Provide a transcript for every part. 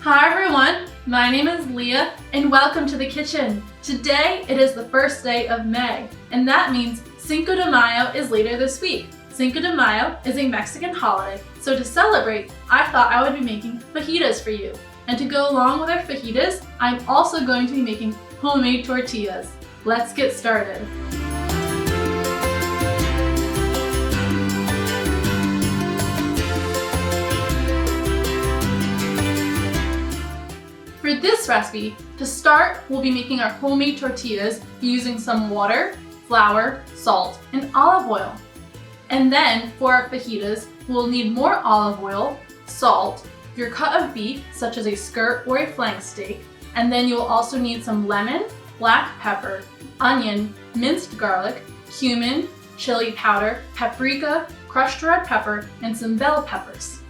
Hi everyone, my name is Leah and welcome to the kitchen. Today it is the first day of May and that means Cinco de Mayo is later this week. Cinco de Mayo is a Mexican holiday, so to celebrate, I thought I would be making fajitas for you. And to go along with our fajitas, I'm also going to be making homemade tortillas. Let's get started. For this recipe, to start, we'll be making our homemade tortillas using some water, flour, salt, and olive oil. And then for our fajitas, we'll need more olive oil, salt, your cut of beef, such as a skirt or a flank steak, and then you'll also need some lemon, black pepper, onion, minced garlic, cumin, chili powder, paprika, crushed red pepper, and some bell peppers.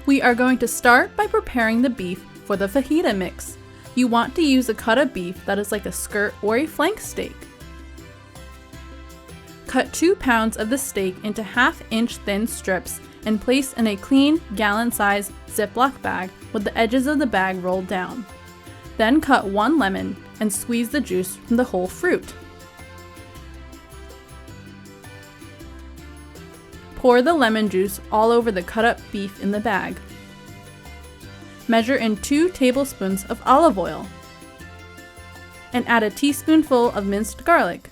We are going to start by preparing the beef for the fajita mix. You want to use a cut of beef that is like a skirt or a flank steak. Cut 2 pounds of the steak into 1/2-inch thin strips and place in a clean gallon-sized Ziploc bag with the edges of the bag rolled down. Then cut 1 lemon and squeeze the juice from the whole fruit. Pour the lemon juice all over the cut up beef in the bag. Measure in 2 tablespoons of olive oil and add a teaspoonful of minced garlic.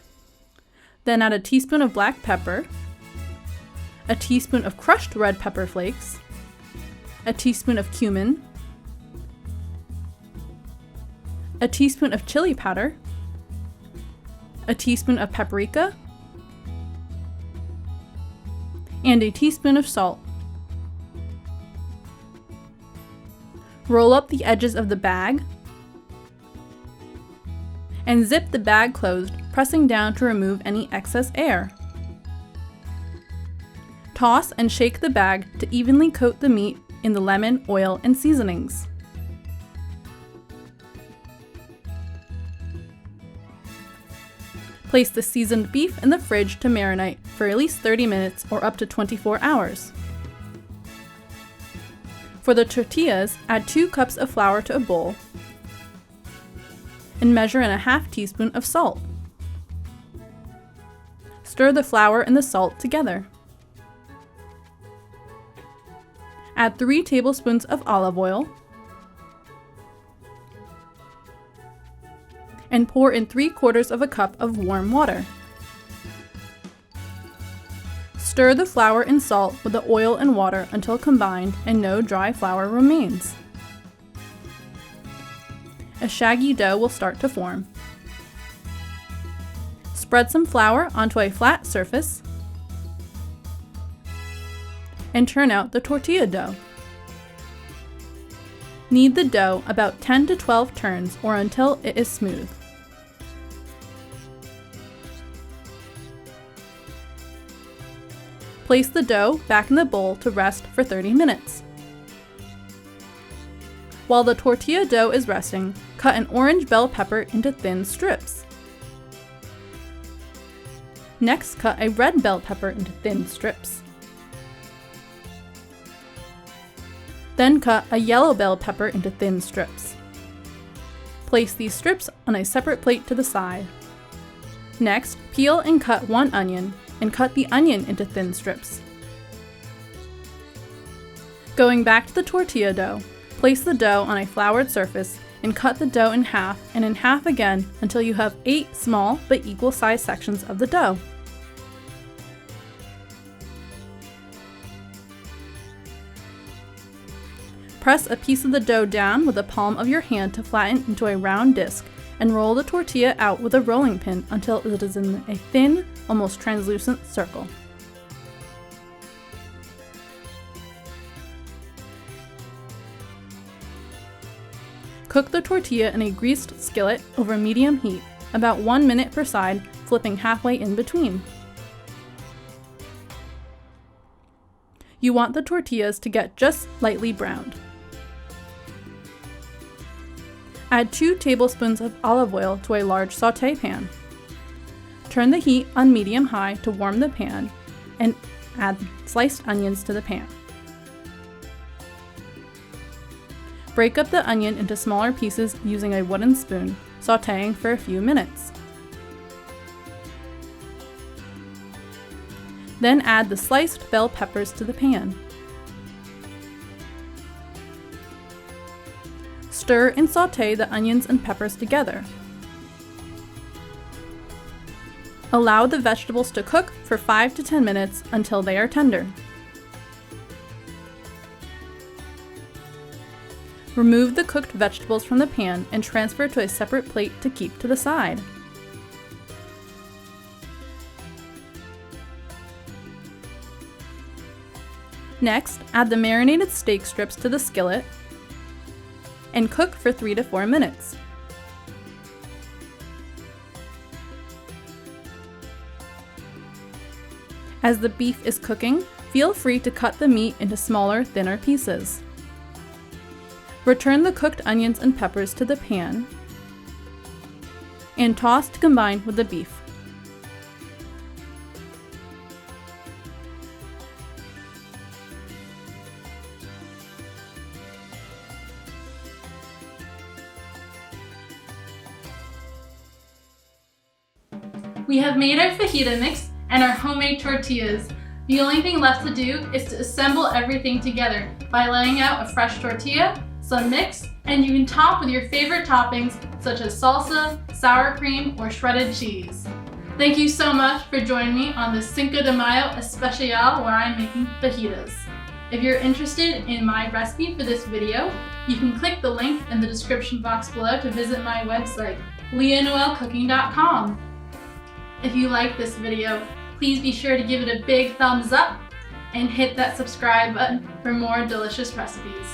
Then add a teaspoon of black pepper, a teaspoon of crushed red pepper flakes, a teaspoon of cumin, a teaspoon of chili powder, a teaspoon of paprika, and a teaspoon of salt. Roll up the edges of the bag and zip the bag closed, pressing down to remove any excess air. Toss and shake the bag to evenly coat the meat in the lemon, oil, and seasonings. Place the seasoned beef in the fridge to marinate for at least 30 minutes or up to 24 hours. For the tortillas, add 2 cups of flour to a bowl and measure in a 1/2 teaspoon of salt. Stir the flour and the salt together. Add 3 tablespoons of olive oil and pour in 3/4 of a cup of warm water. Stir the flour and salt with the oil and water until combined and no dry flour remains. A shaggy dough will start to form. Spread some flour onto a flat surface and turn out the tortilla dough. Knead the dough about 10 to 12 turns or until it is smooth. Place the dough back in the bowl to rest for 30 minutes. While the tortilla dough is resting, cut an orange bell pepper into thin strips. Next, cut a red bell pepper into thin strips. Then cut a yellow bell pepper into thin strips. Place these strips on a separate plate to the side. Next, peel and cut 1 onion and cut the onion into thin strips. Going back to the tortilla dough, place the dough on a floured surface and cut the dough in half and in half again until you have 8 small but equal sized sections of the dough. Press a piece of the dough down with the palm of your hand to flatten into a round disc and roll the tortilla out with a rolling pin until it is in a thin, almost translucent circle. Cook the tortilla in a greased skillet over medium heat, about 1 minute per side, flipping halfway in between. You want the tortillas to get just lightly browned. Add 2 tablespoons of olive oil to a large sauté pan. Turn the heat on medium-high to warm the pan and add sliced onions to the pan. Break up the onion into smaller pieces using a wooden spoon, sautéing for a few minutes. Then add the sliced bell peppers to the pan. Stir and sauté the onions and peppers together. Allow the vegetables to cook for 5 to 10 minutes until they are tender. Remove the cooked vegetables from the pan and transfer to a separate plate to keep to the side. Next, add the marinated steak strips to the skillet and cook for 3 to 4 minutes. As the beef is cooking, feel free to cut the meat into smaller, thinner pieces. Return the cooked onions and peppers to the pan and toss to combine with the beef. We have made our fajita mix and our homemade tortillas. The only thing left to do is to assemble everything together by laying out a fresh tortilla, some mix, and you can top with your favorite toppings such as salsa, sour cream, or shredded cheese. Thank you so much for joining me on this Cinco de Mayo Especial where I'm making fajitas. If you're interested in my recipe for this video, you can click the link in the description box below to visit my website, leahnoellecooking.com. If you like this video, please be sure to give it a big thumbs up and hit that subscribe button for more delicious recipes.